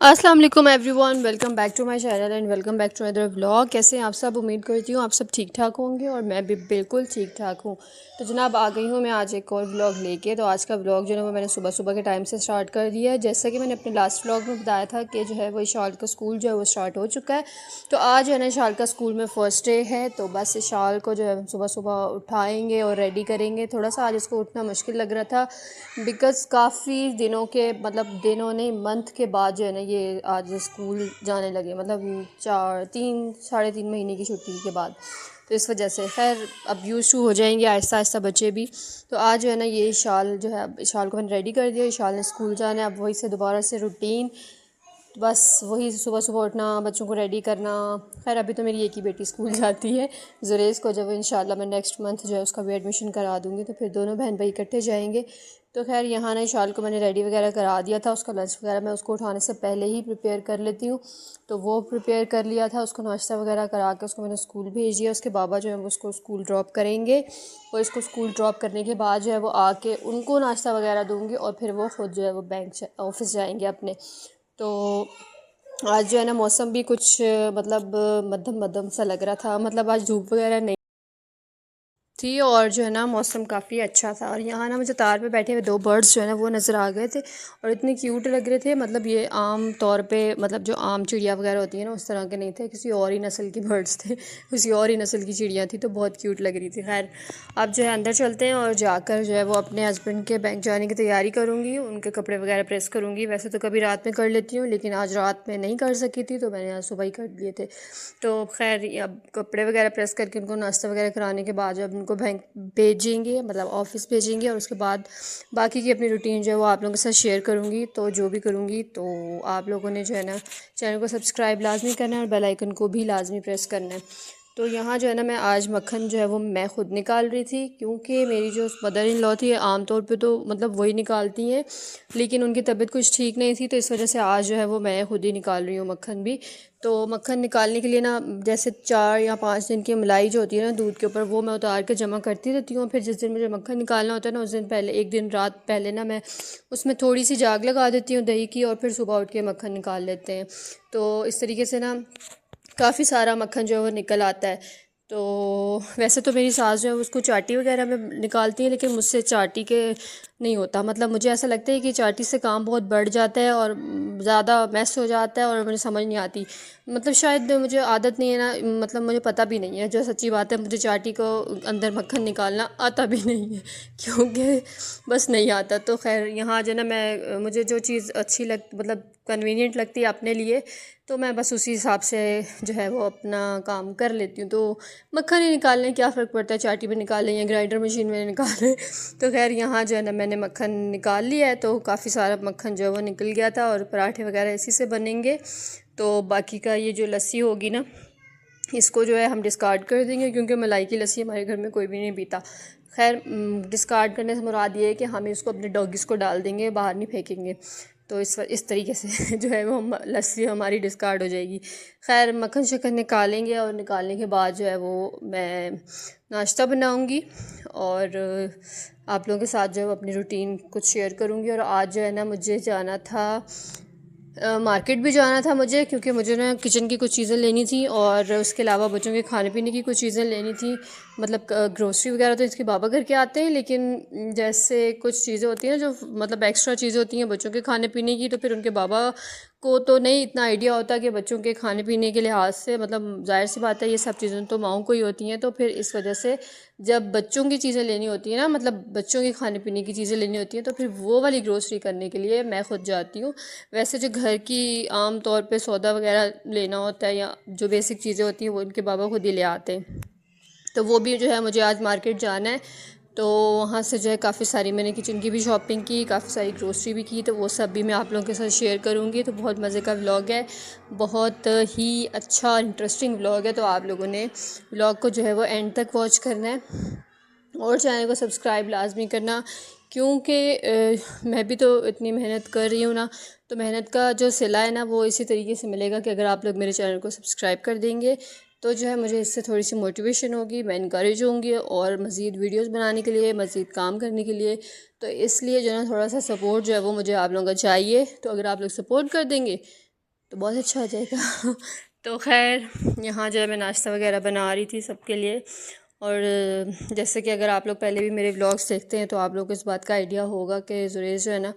अस्सलाम वालेकुम everyone, welcome back to my channel and welcome back to other vlog. कैसे हैं आप सब? उम्मीद करती हूँ आप सब ठीक ठाक होंगे और मैं भी बिल्कुल ठीक ठाक हूँ। तो जनाब आ गई हूँ मैं आज एक और व्लॉग लेके। तो आज का व्लॉग जो है वो मैंने सुबह सुबह के टाइम से स्टार्ट कर दिया है। जैसा कि मैंने अपने लास्ट व्लॉग में बताया था कि जो है वो इशाल का स्कूल जो है वो स्टार्ट हो चुका है। तो आज है ना इशाल का स्कूल में फ़र्स्ट डे है। तो बस इशाल को जो है सुबह सुबह उठाएँगे और रेडी करेंगे। थोड़ा सा आज इसको उठना मुश्किल लग रहा था बिकॉज़ काफ़ी दिनों के मतलब दिनों नहीं मंथ के बाद जो है ना ये आज स्कूल जाने लगे, मतलब 3 साढ़े 3 महीने की छुट्टी के बाद। तो इस वजह से खैर अब यूज़ टू हो जाएंगे आहिस्ता आहिस्ता बच्चे भी। तो आज जो है ना ये इशाल जो है, अब इशाल को मैंने रेडी कर दिया। इशाल ने स्कूल जाना है। अब वही से दोबारा से रूटीन, बस वही सुबह सुबह उठना, बच्चों को रेडी करना। खैर अभी तो मेरी एक ही बेटी स्कूल जाती है जुरेज़ को। जब इंशाल्लाह मैं नेक्स्ट मंथ जो है उसका भी एडमिशन करा दूँगी तो फिर दोनों बहन भाई इकट्ठे जाएंगे। तो खैर यहाँ ना इशाल को मैंने रेडी वगैरह करा दिया था। उसका लंच वगैरह मैं उसको उठाने से पहले ही प्रिपेयर कर लेती हूँ। तो वो प्रिपेयर कर लिया था। उसको नाश्ता वगैरह करा के उसको मैंने स्कूल भेज दिया। उसके बाबा जो है वो उसको स्कूल ड्रॉप करेंगे और इसको स्कूल ड्रॉप करने के बाद जो है वो आके उनको नाश्ता वगैरह दूँगी और फिर वो ख़ुद जो है वो बैंक ऑफिस जाएंगे अपने। तो आज जो है ना मौसम भी कुछ मतलब मध्यम मध्यम सा लग रहा था, मतलब आज धूप वगैरह नहीं थी और जो है ना मौसम काफ़ी अच्छा था। और यहाँ ना मुझे तार पे बैठे हुए दो बर्ड्स जो है ना वो नज़र आ गए थे और इतने क्यूट लग रहे थे। मतलब ये आम तौर पे मतलब जो आम चिड़िया वगैरह होती है ना उस तरह के नहीं थे, किसी और ही नस्ल की बर्ड्स थे, किसी और ही नस्ल की चिड़िया थी। तो बहुत क्यूट लग रही थी। खैर अब जो है अंदर चलते हैं और जाकर जो है वो अपने हस्बैंड के बैंक जाने की तैयारी करूँगी, उनके कपड़े वगैरह प्रेस करूँगी। वैसे तो कभी रात में कर लेती हूँ लेकिन आज रात में नहीं कर सकी थी तो मैंने आज सुबह ही कर लिए थे। तो खैर अब कपड़े वगैरह प्रेस करके उनको नाश्ता वगैरह कराने के बाद जब उनको बैंक भेजेंगे, मतलब ऑफ़िस भेजेंगे, और उसके बाद बाकी की अपनी रूटीन जो है वो आप लोगों के साथ शेयर करूँगी। तो जो भी करूँगी तो आप लोगों ने जो है ना चैनल को सब्सक्राइब लाजमी करना है और बेल आइकन को भी लाजमी प्रेस करना है। तो यहाँ जो है ना मैं आज मक्खन जो है वो मैं ख़ुद निकाल रही थी, क्योंकि मेरी जो मदर इन लॉ थी आम तौर पे तो मतलब वही निकालती हैं, लेकिन उनकी तबीयत कुछ ठीक नहीं थी तो इस वजह से आज जो है वो मैं ख़ुद ही निकाल रही हूँ मक्खन भी। तो मक्खन निकालने के लिए ना जैसे 4 या 5 दिन की मलाई जो होती है ना दूध के ऊपर, वो मैं उतार के जमा करती रहती हूँ। फिर जिस दिन मुझे मक्खन निकालना होता है ना उस दिन पहले, एक दिन रात पहले ना मैं उसमें थोड़ी सी जाग लगा देती हूँ दही की और फिर सुबह उठ के मक्खन निकाल लेते हैं। तो इस तरीके से ना काफ़ी सारा मक्खन जो है वो निकल आता है। तो वैसे तो मेरी सास जो है उसको चाटी वगैरह में निकालती है, लेकिन मुझसे चाटी के नहीं होता। मतलब मुझे ऐसा लगता है कि चाटी से काम बहुत बढ़ जाता है और ज़्यादा मैस हो जाता है और मुझे समझ नहीं आती। मतलब शायद मुझे आदत नहीं है ना, मतलब मुझे पता भी नहीं है, जो सच्ची बात है मुझे चाटी को अंदर मक्खन निकालना आता भी नहीं है क्योंकि बस नहीं आता। तो खैर यहाँ जो ना मैं मुझे जो चीज़ अच्छी मतलब कन्वीनियंट लगती है अपने लिए, तो मैं बस उसी हिसाब से जो है वो अपना काम कर लेती हूँ। तो मक्खन ही निकालने क्या फ़र्क पड़ता है, चाटी में निकालें या ग्राइंडर मशीन में निकालें। तो खैर यहाँ जो है ना मैंने मक्खन निकाल लिया है। तो काफ़ी सारा मक्खन जो है वो निकल गया था और पराठे वगैरह इसी से बनेंगे। तो बाकी का ये जो लस्सी होगी ना इसको जो है हम डिस्कार्ड कर देंगे, क्योंकि मलाई की लस्सी हमारे घर में कोई भी नहीं पीता। खैर डिस्कार्ड करने से मुराद ये है कि हम इसको अपने डॉगीज़ को डाल देंगे, बाहर नहीं फेंकेंगे। तो इस तरीके से जो है वो लस्सी हमारी डिस्कार्ड हो जाएगी। खैर मक्खन शक्कर निकालेंगे और निकालने के बाद जो है वो मैं नाश्ता बनाऊंगी और आप लोगों के साथ जो है अपनी रूटीन कुछ शेयर करूंगी। और आज जो है ना मुझे जाना था मार्केट भी जाना था मुझे, क्योंकि मुझे ना किचन की कुछ चीज़ें लेनी थी और उसके अलावा बच्चों के खाने पीने की कुछ चीज़ें लेनी थी। मतलब ग्रोसरी वगैरह तो इसके बाबा घर के आते हैं, लेकिन जैसे कुछ चीज़ें होती हैं ना जो मतलब एक्स्ट्रा चीज़ें होती हैं बच्चों के खाने पीने की, तो फिर उनके बाबा को तो नहीं इतना आइडिया होता कि बच्चों के खाने पीने के लिहाज से, मतलब जाहिर सी बात है ये सब चीज़ें तो माओं को ही होती हैं। तो फिर इस वजह से जब बच्चों की चीज़ें लेनी होती है ना, मतलब बच्चों के खाने पीने की चीज़ें लेनी होती हैं, तो फिर वो वाली ग्रोसरी करने के लिए मैं खुद जाती हूँ। वैसे जो घर की आम तौर पे सौदा वगैरह लेना होता है या जो बेसिक चीज़ें होती हैं वो उनके बाबा खुद ही ले आते हैं। तो वो भी जो है मुझे आज मार्केट जाना है। तो वहाँ से जो है काफ़ी सारी मैंने किचन की भी शॉपिंग की, काफ़ी सारी ग्रोसरी भी की, तो वो सब भी मैं आप लोगों के साथ शेयर करूँगी। तो बहुत मज़े का व्लॉग है, बहुत ही अच्छा इंटरेस्टिंग व्लॉग है। तो आप लोगों ने व्लॉग को जो है वो एंड तक वॉच करना है और चैनल को सब्सक्राइब लाजमी करना, क्योंकि मैं भी तो इतनी मेहनत कर रही हूँ ना, तो मेहनत का जो सिला है ना वो इसी तरीके से मिलेगा कि अगर आप लोग मेरे चैनल को सब्सक्राइब कर देंगे तो जो है मुझे इससे थोड़ी सी मोटिवेशन होगी, मैं इनकरेज होंगी और मज़ीद वीडियोस बनाने के लिए, मज़ीद काम करने के लिए। तो इसलिए जो है ना थोड़ा सा सपोर्ट जो है वो मुझे आप लोगों का चाहिए। तो अगर आप लोग सपोर्ट कर देंगे तो बहुत अच्छा हो जाएगा। तो खैर यहाँ जो है मैं नाश्ता वगैरह बना रही थी सबके लिए। और जैसे कि अगर आप लोग पहले भी मेरे व्लॉग्स देखते हैं तो आप लोग को इस बात का आइडिया होगा कि जुरेज जो है ना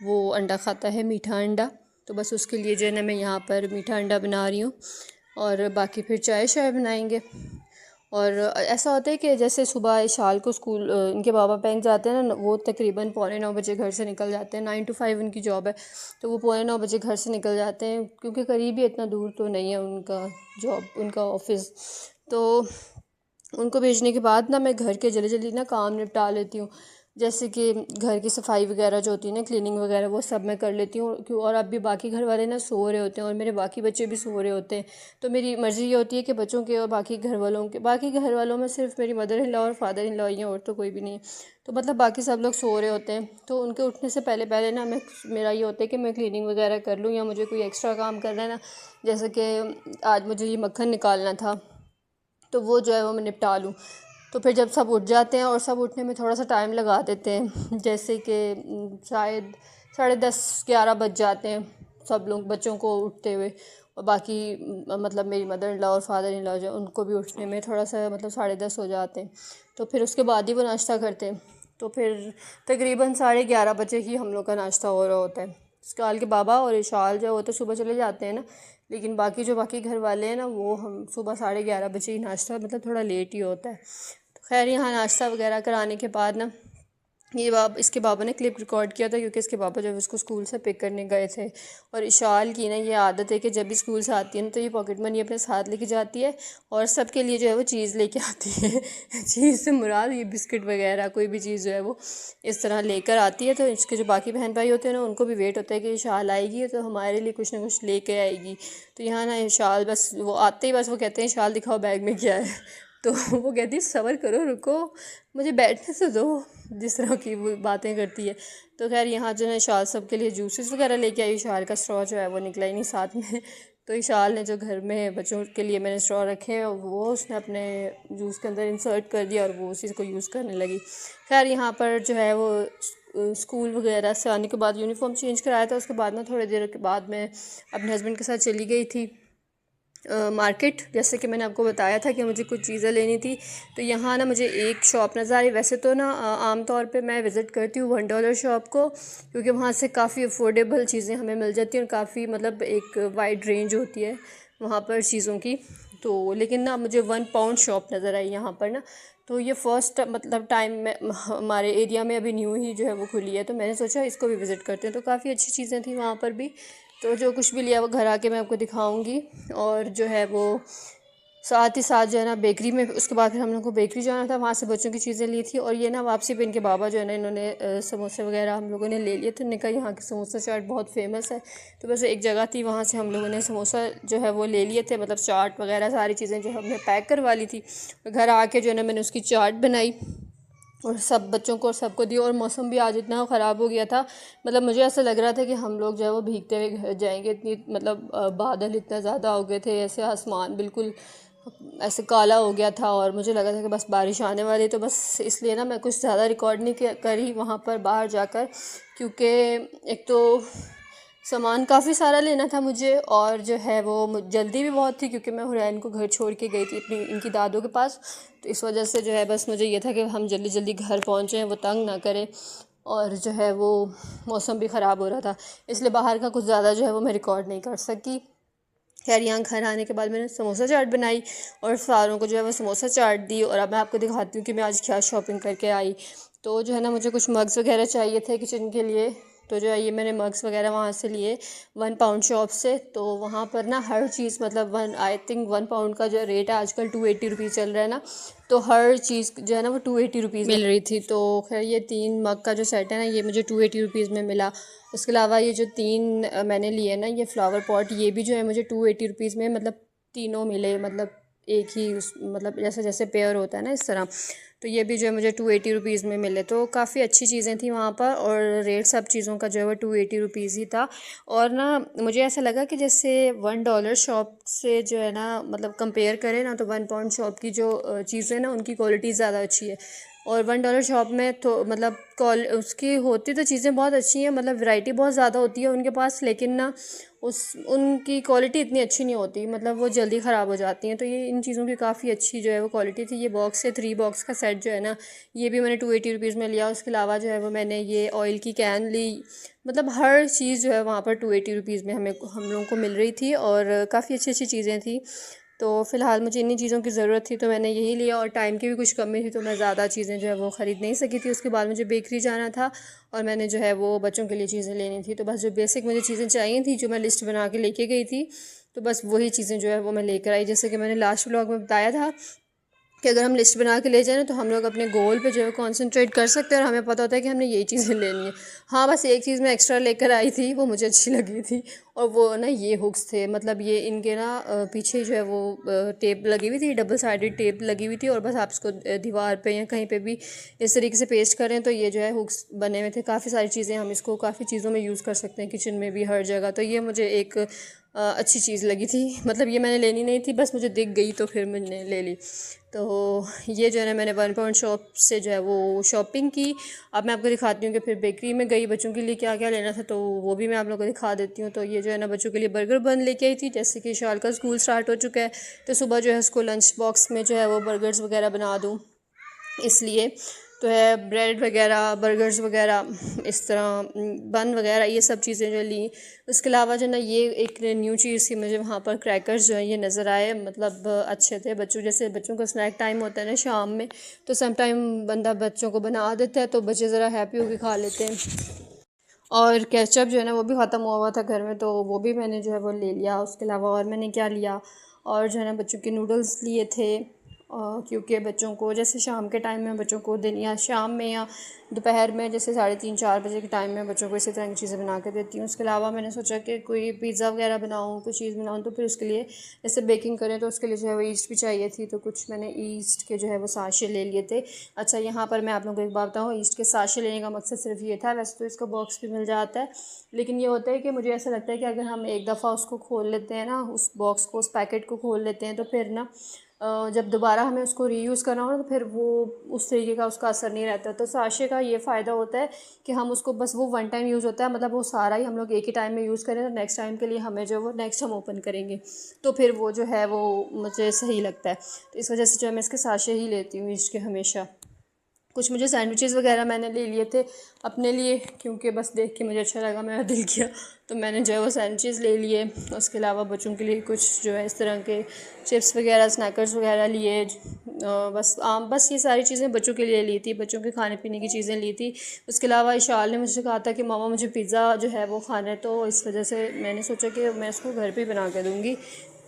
वो अंडा खाता है, मीठा अंडा। तो बस उसके लिए जो है ना मैं यहाँ पर मीठा अंडा बना रही हूँ और बाकी फिर चाय शाय बनाएंगे। और ऐसा होता है कि जैसे सुबह इशाल को स्कूल इनके बाबा बैंक जाते हैं ना, वो तकरीबन 8:45 घर से निकल जाते हैं। 9 to 5 उनकी जॉब है, तो वो 8:45 घर से निकल जाते हैं क्योंकि करीब ही, इतना दूर तो नहीं है उनका जॉब, उनका ऑफिस। तो उनको भेजने के बाद ना मैं घर के जल्दी जल्दी ना काम निपटा लेती हूँ। जैसे कि घर की सफाई वगैरह जो होती है ना, क्लीनिंग वगैरह, वो सब मैं कर लेती हूँ क्यों। और अब भी बाकी घर वाले ना सो रहे होते हैं और मेरे बाकी बच्चे भी सो रहे होते हैं। तो मेरी मर्ज़ी ये होती है कि बच्चों के और बाकी घर वालों में सिर्फ मेरी मदर इन लॉ और फादर इन लॉ ही हैं, और तो कोई भी नहीं है। तो मतलब बाकी सब लोग सो रहे होते हैं, तो उनके उठने से पहले पहले ना मेरा ये होता है कि मैं क्लीनिंग वगैरह कर लूँ, या मुझे कोई एक्स्ट्रा काम करना है ना, जैसे कि आज मुझे ये मक्खन निकालना था तो वो जो है वो मैं निपटा लूँ। तो फिर जब सब उठ जाते हैं, और सब उठने में थोड़ा सा टाइम लगा देते हैं, जैसे कि शायद 10:30-11 बज जाते हैं सब लोग बच्चों को उठते हुए। और बाकी मतलब मेरी मदर इन लॉ और फादर इन लॉ जो उनको भी उठने में थोड़ा सा मतलब 10:30 हो जाते हैं। तो फिर उसके बाद ही वो नाश्ता करते हैं। तो फिर तकरीबन 11:30 बजे ही हम लोग का नाश्ता हो रहा होता है। इसकाल के बाबा और इशाल जो वो तो सुबह चले जाते हैं ना, लेकिन बाकी घर वाले हैं ना, वो हम सुबह 11:30 बजे ही नाश्ता, मतलब थोड़ा लेट ही होता है। तो खैर यहाँ नाश्ता वगैरह कराने के बाद ना, इसके बाबा ने क्लिप रिकॉर्ड किया था क्योंकि इसके पापा जब उसको स्कूल से पिक करने गए थे। और इशाल की ना ये आदत है कि जब भी स्कूल से आती है ना तो ये पॉकेट मनी अपने साथ लेके जाती है और सबके लिए जो है वो चीज़ लेके आती है। चीज़ से मुराद ये बिस्किट वगैरह कोई भी चीज़ जो है वो इस तरह लेकर आती है। तो इसके जो बाकी बहन भाई होते हैं ना, उनको भी वेट होता है कि इशाल आएगी तो हमारे लिए कुछ ना कुछ लेके आएगी। तो यहाँ ना इशाल बस वो आते ही बस वो कहते हैं इशाल दिखाओ बैग में क्या है। तो वो कहती है सब्र करो, रुको, मुझे बैठने से दो, जिस तरह की वो बातें करती है। तो खैर यहाँ जो है इशाल सब के लिए जूसेस वगैरह लेके आई। इशाल का स्ट्रॉ जो है वो निकला ही नहीं साथ में। तो इशाल ने जो घर में बच्चों के लिए मैंने स्ट्रॉ रखे हैं वो उसने अपने जूस के अंदर इंसर्ट कर दिया और वो उसी को यूज़ करने लगी। खैर यहाँ पर जो है वो स्कूल वगैरह से आने के बाद यूनिफॉर्म चेंज कराया था। उसके बाद ना थोड़ी देर के बाद मैं अपने हस्बैंड के साथ चली गई थी मार्केट। जैसे कि मैंने आपको बताया था कि मुझे कुछ चीज़ें लेनी थी। तो यहाँ ना मुझे एक शॉप नज़र आई। वैसे तो ना आम तौर पे मैं विज़िट करती हूँ $1 शॉप को, क्योंकि वहाँ से काफ़ी अफोर्डेबल चीज़ें हमें मिल जाती हैं और काफ़ी मतलब एक वाइड रेंज होती है वहाँ पर चीज़ों की। तो लेकिन ना मुझे £1 शॉप नज़र आई यहाँ पर ना। तो ये फ़र्स्ट मतलब टाइम में हमारे एरिया में अभी न्यू ही जो है वो खुली है, तो मैंने सोचा इसको भी विज़िट करते हैं। तो काफ़ी अच्छी चीज़ें थी वहाँ पर भी। तो जो कुछ भी लिया वो घर आके मैं आपको दिखाऊंगी। और जो है वो साथ ही साथ जो है ना बेकरी में, उसके बाद फिर हम लोग को बेकरी जाना था, वहाँ से बच्चों की चीज़ें ली थी। और ये ना वापसी पे इनके बाबा जो है ना, इन्होंने समोसे वगैरह हम लोगों ने ले लिए थे। इन्होंने कहा यहाँ की समोसा चाट बहुत फेमस है। तो बस एक जगह थी, वहाँ से हम लोगों ने समोसा जो है वो ले लिए थे, मतलब चाट वगैरह सारी चीज़ें जो हमने पैक करवा ली थी। घर आके जो है ना मैंने उसकी चाट बनाई और सब बच्चों को और सबको दी। और मौसम भी आज इतना ख़राब हो गया था, मतलब मुझे ऐसा लग रहा था कि हम लोग जो है वो भीगते हुए घर जाएंगे। इतनी मतलब बादल इतना ज़्यादा हो गए थे, ऐसे आसमान बिल्कुल ऐसे काला हो गया था और मुझे लगा था कि बस बारिश आने वाली। तो बस इसलिए ना मैं कुछ ज़्यादा रिकॉर्ड नहीं करी वहाँ पर बाहर जाकर, क्योंकि एक तो सामान काफ़ी सारा लेना था मुझे और जो है वो जल्दी भी बहुत थी, क्योंकि मैं हुरैन को घर छोड़ के गई थी अपनी इनकी दादों के पास। तो इस वजह से जो है बस मुझे ये था कि हम जल्दी जल्दी घर पहुँचें, वो तंग ना करें। और जो है वो मौसम भी ख़राब हो रहा था, इसलिए बाहर का कुछ ज़्यादा जो है वो मैं रिकॉर्ड नहीं कर सकी। खैर यहाँ घर आने के बाद मैंने समोसा चाट बनाई और सारों को जो है वो समोसा चाट दी। और अब मैं आपको दिखाती हूँ कि मैं आज क्या शॉपिंग करके आई। तो जो है ना मुझे कुछ मग्स वगैरह चाहिए थे किचन के लिए, तो जो है ये मैंने मग्स वगैरह वहाँ से लिए £1 शॉप से। तो वहाँ पर ना हर चीज़ मतलब आई थिंक £1 का जो रेट है आजकल ₹280 चल रहा है ना, तो हर चीज़ जो है ना वो ₹280 मिल रही थी। तो खैर ये 3 मग का जो सेट है ना, ये मुझे ₹280 में मिला। उसके अलावा ये जो 3 मैंने लिए ना ये फ्लावर पॉट, ये भी जो है मुझे ₹280 में मतलब तीनों मिले, मतलब एक ही उस मतलब जैसे जैसे पेयर होता है ना इस तरह। तो ये भी जो है मुझे ₹280 में मिले। तो काफ़ी अच्छी चीज़ें थी वहाँ पर और रेट सब चीज़ों का जो है वो ₹280 ही था। और ना मुझे ऐसा लगा कि जैसे $1 शॉप से जो है ना मतलब कंपेयर करें ना, तो £1 शॉप की जो चीज़ें ना उनकी क्वालिटी ज़्यादा अच्छी है। और $1 शॉप में तो मतलब उसकी होती तो चीज़ें बहुत अच्छी हैं, मतलब वैरायटी बहुत ज़्यादा होती है उनके पास, लेकिन ना उनकी क्वालिटी इतनी अच्छी नहीं होती, मतलब वो जल्दी ख़राब हो जाती हैं। तो ये इन चीज़ों की काफ़ी अच्छी जो है वो क्वालिटी थी। ये बॉक्स है, 3 बॉक्स का सेट जो है ना, ये भी मैंने 280 रुपीज़ में लिया। उसके अलावा जो है वो मैंने ये ऑयल की कैन ली। मतलब हर चीज़ जो है वहाँ पर 280 रुपीज़ में हम लोगों को मिल रही थी और काफ़ी अच्छी अच्छी चीज़ें थी। तो फ़िलहाल मुझे इन्हीं चीज़ों की ज़रूरत थी तो मैंने यही लिया, और टाइम की भी कुछ कमी थी तो मैं ज़्यादा चीज़ें जो है वो ख़रीद नहीं सकी थी। उसके बाद मुझे बेकरी जाना था और मैंने जो है वो बच्चों के लिए चीज़ें लेनी थी। तो बस जो बेसिक मुझे चीज़ें चाहिए थी, जो मैं लिस्ट बना के लेके गई थी, तो बस वही चीज़ें जो है वो मैं लेकर आई। जैसे कि मैंने लास्ट व्लॉग में बताया था कि अगर हम लिस्ट बना के ले जाएँ ना तो हम लोग अपने गोल पे जो है कंसंट्रेट कर सकते हैं और हमें पता होता है कि हमने यही चीज़ें लेनी है। हाँ, बस एक चीज़ मैं एक्स्ट्रा लेकर आई थी, वो मुझे अच्छी लगी थी, और वो ना ये हुक्स थे। मतलब ये इनके ना पीछे जो है वो टेप लगी हुई थी, डबल साइडेड टेप लगी हुई थी, और बस आप इसको दीवार पे या कहीं पे भी इस तरीके से पेस्ट करें तो ये जो है हुक्स बने हुए थे। काफ़ी सारी चीज़ें हम इसको काफ़ी चीज़ों में यूज़ कर सकते हैं, किचन में भी, हर जगह। तो ये मुझे एक अच्छी चीज़ लगी थी। मतलब ये मैंने लेनी नहीं थी, बस मुझे दिख गई तो फिर मैंने ले ली। तो ये जो है ना, मैंने 1 पॉइंट शॉप से जो है वो शॉपिंग की। अब मैं आपको दिखाती हूँ कि फिर बेकरी में गई, बच्चों के लिए क्या क्या लेना था तो वो भी मैं आप लोगों को दिखा देती हूँ। तो ये जो है ना, बच्चों के लिए बर्गर बन लेके आई थी। जैसे कि शाल का स्कूल स्टार्ट हो चुका है तो सुबह जो है उसको लंच बॉक्स में जो है वो बर्गर्स वगैरह बना दूँ, इसलिए तो है ब्रेड वगैरह, बर्गर्स वगैरह, इस तरह बन वगैरह, ये सब चीज़ें जो ली। उसके अलावा जो ना, ये एक न्यू चीज़ थी मुझे वहाँ पर, क्रैकर्स जो है ये नज़र आए। मतलब अच्छे थे। जैसे बच्चों का स्नैक टाइम होता है ना शाम में, तो सम टाइम बंदा बच्चों को बना देता है तो बच्चे ज़रा हैप्पी होकर खा लेते हैं। और केचप जो है ना वो भी ख़त्म हुआ हुआ था घर में, तो वो भी मैंने जो है वो ले लिया। उसके अलावा और मैंने क्या लिया, और जो है ना बच्चों के नूडल्स लिए थे, क्योंकि बच्चों को जैसे शाम के टाइम में बच्चों को दिन या शाम में या दोपहर में जैसे 3:30-4 बजे के टाइम में बच्चों को इसी तरह की चीज़ें बना के देती हूँ। उसके अलावा मैंने सोचा कि कोई पिज़्ज़ा वगैरह बनाऊँ, कुछ चीज़ बनाऊँ, तो फिर उसके लिए जैसे बेकिंग करें तो उसके लिए जो है वो ईस्ट भी चाहिए थी, तो कुछ मैंने ईस्ट के जो है वो साशे ले लिए थे। अच्छा, यहाँ पर मैं आप लोगों को एक बात बताऊँ, ईस्ट के साशे लेने का मकसद सिर्फ ये था। वैसे तो इसका बॉक्स भी मिल जाता है, लेकिन ये होता है कि मुझे ऐसा लगता है कि अगर हम एक दफ़ा उसको खोल लेते हैं ना, उस बॉक्स को, उस पैकेट को खोल लेते हैं, तो फिर ना जब दोबारा हमें उसको रीयूज़ करना हो ना, तो फिर वो उस तरीके का उसका असर नहीं रहता। तो साशे का ये फ़ायदा होता है कि हम उसको बस, वो वन टाइम यूज़ होता है, मतलब वो सारा ही हम लोग एक ही टाइम में यूज़ करें तो नेक्स्ट टाइम के लिए हमें जो वो नेक्स्ट हम ओपन करेंगे तो फिर वो जो है वो मुझे सही लगता है। तो इस वजह से जो है मैं इसके साशे ही लेती हूँ इसके हमेशा। कुछ मुझे सैंडविचेस वगैरह मैंने ले लिए थे अपने लिए, क्योंकि बस देख के मुझे अच्छा लगा, मेरा दिल किया, तो मैंने जो है वो सैंडविचेस ले लिए। उसके अलावा बच्चों के लिए कुछ जो है इस तरह के चिप्स वगैरह, स्नैकर्स वगैरह लिए। बस ये सारी चीज़ें बच्चों के लिए ली थी, बच्चों के खाने पीने की चीज़ें ली थी। उसके अलावा इशाल ने मुझसे कहा था कि मामा मुझे पिज़्ज़ा जो है वो खाना है, तो इस वजह से मैंने सोचा कि मैं इसको घर पर ही बना के दूँगी।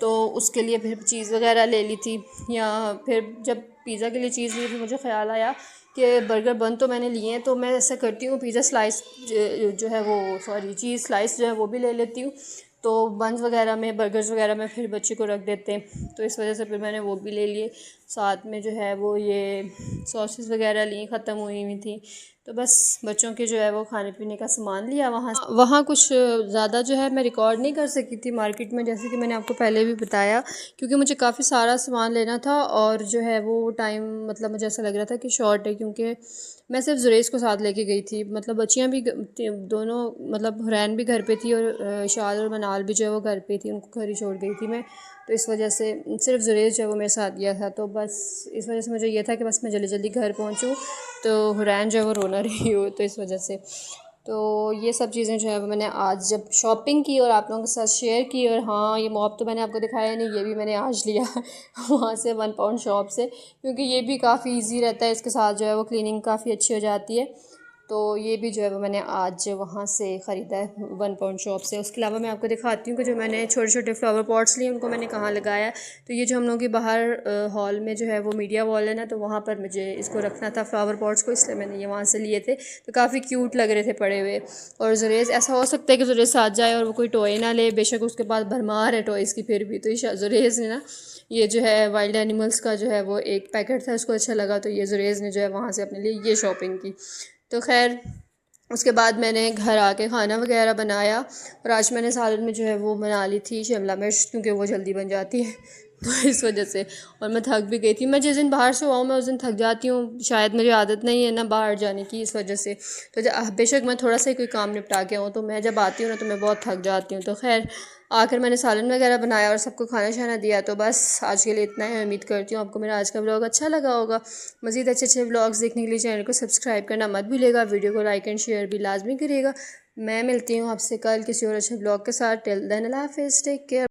तो उसके लिए फिर चीज़ वगैरह ले ली थी। या फिर जब पिज़्ज़ा के लिए चीज़ ली, फिर मुझे ख़्याल आया कि बर्गर बन तो मैंने लिए हैं, तो मैं ऐसा करती हूँ पिज़्ज़ा स्लाइस जो है वो, सॉरी, चीज़ स्लाइस जो है वो भी ले लेती हूँ। तो बंस वगैरह में, बर्गर्स वगैरह में फिर बच्चे को रख देते हैं, तो इस वजह से फिर मैंने वो भी ले लिए। साथ में जो है वो ये सॉसेस वगैरह ली, ख़त्म हुई हुई थी, तो बस बच्चों के जो है वो खाने पीने का सामान लिया वहाँ। वहाँ कुछ ज़्यादा जो है मैं रिकॉर्ड नहीं कर सकी थी मार्केट में, जैसे कि मैंने आपको पहले भी बताया, क्योंकि मुझे काफ़ी सारा सामान लेना था और जो है वो टाइम, मतलब मुझे ऐसा लग रहा था कि शॉर्ट है, क्योंकि मैं सिर्फ जुरेज को साथ लेके गई थी। मतलब बच्चियाँ भी दोनों, मतलब हुरैन भी घर पे थी और शाल और मनाल भी जो है वो घर पे थी, उनको घर ही छोड़ गई थी मैं। तो इस वजह से सिर्फ जुरेज जो है वो मेरे साथ गया था, तो बस इस वजह से मुझे ये था कि बस मैं जल्दी जल्दी घर पहुँचूँ, तो हुरैन जो है वो रोना रही हो, तो इस वजह से। तो ये सब चीज़ें जो है वो मैंने आज जब शॉपिंग की और आप लोगों के साथ शेयर की। और हाँ, ये मॉप तो मैंने आपको दिखाया नहीं, ये भी मैंने आज लिया वहाँ से 1 पाउंड शॉप से, क्योंकि ये भी काफ़ी इजी रहता है, इसके साथ जो है वो क्लीनिंग काफ़ी अच्छी हो जाती है। तो ये भी जो है वो मैंने आज वहाँ से ख़रीदा है 1 पाउंड शॉप से। उसके अलावा मैं आपको दिखाती हूँ कि जो मैंने छोटे छोटे फ्लावर पॉट्स लिए उनको मैंने कहाँ लगाया है। तो ये जो हम लोगों के बाहर हॉल में जो है वो मीडिया वॉल है ना, तो वहाँ पर मुझे इसको रखना था फ्लावर पॉट्स को, इसलिए मैंने ये वहाँ से लिए थे। तो काफ़ी क्यूट लग रहे थे पड़े हुए। और जुरेज़, ऐसा हो सकता है कि जुरेज़ साथ जाए और वो कोई टॉय ना ले, बेशक उसके पास भरमार है टॉयज़ की, फिर भी तो ये जुरेज़ ने ना, ये जो है वाइल्ड एनिमल्स का जो है वो एक पैकेट था, उसको अच्छा लगा, तो ये जुरेज़ ने जो है वहाँ से अपने लिए ये शॉपिंग की। तो खैर, उसके बाद मैंने घर आके खाना वगैरह बनाया, और आज मैंने सालन में जो है वो बना ली थी शिमला मिर्च, क्योंकि वो जल्दी बन जाती है। तो इस वजह से, और मैं थक भी गई थी। मैं जिस दिन बाहर से आऊँ मैं उस दिन थक जाती हूँ, शायद मुझे आदत नहीं है ना बाहर जाने की, इस वजह से। तो बेशक मैं थोड़ा सा ही कोई काम निपटा के आऊँ, तो मैं जब आती हूँ ना तो मैं बहुत थक जाती हूँ। तो खैर आकर मैंने सालन वगैरह बनाया और सबको खाना शाना दिया। तो बस आज के लिए इतना है। उम्मीद करती हूँ आपको मेरा आज का व्लॉग अच्छा लगा होगा। मज़ीद अच्छे अच्छे व्लॉग्स देखने के लिए चैनल को सब्सक्राइब करना मत भूलिएगा, वीडियो को लाइक एंड शेयर भी लाजमी करिएगा। मैं मिलती हूँ आपसे कल किसी और अच्छे व्लॉग के साथ। टिल देन अल्लाह हाफिज़, टेक केयर।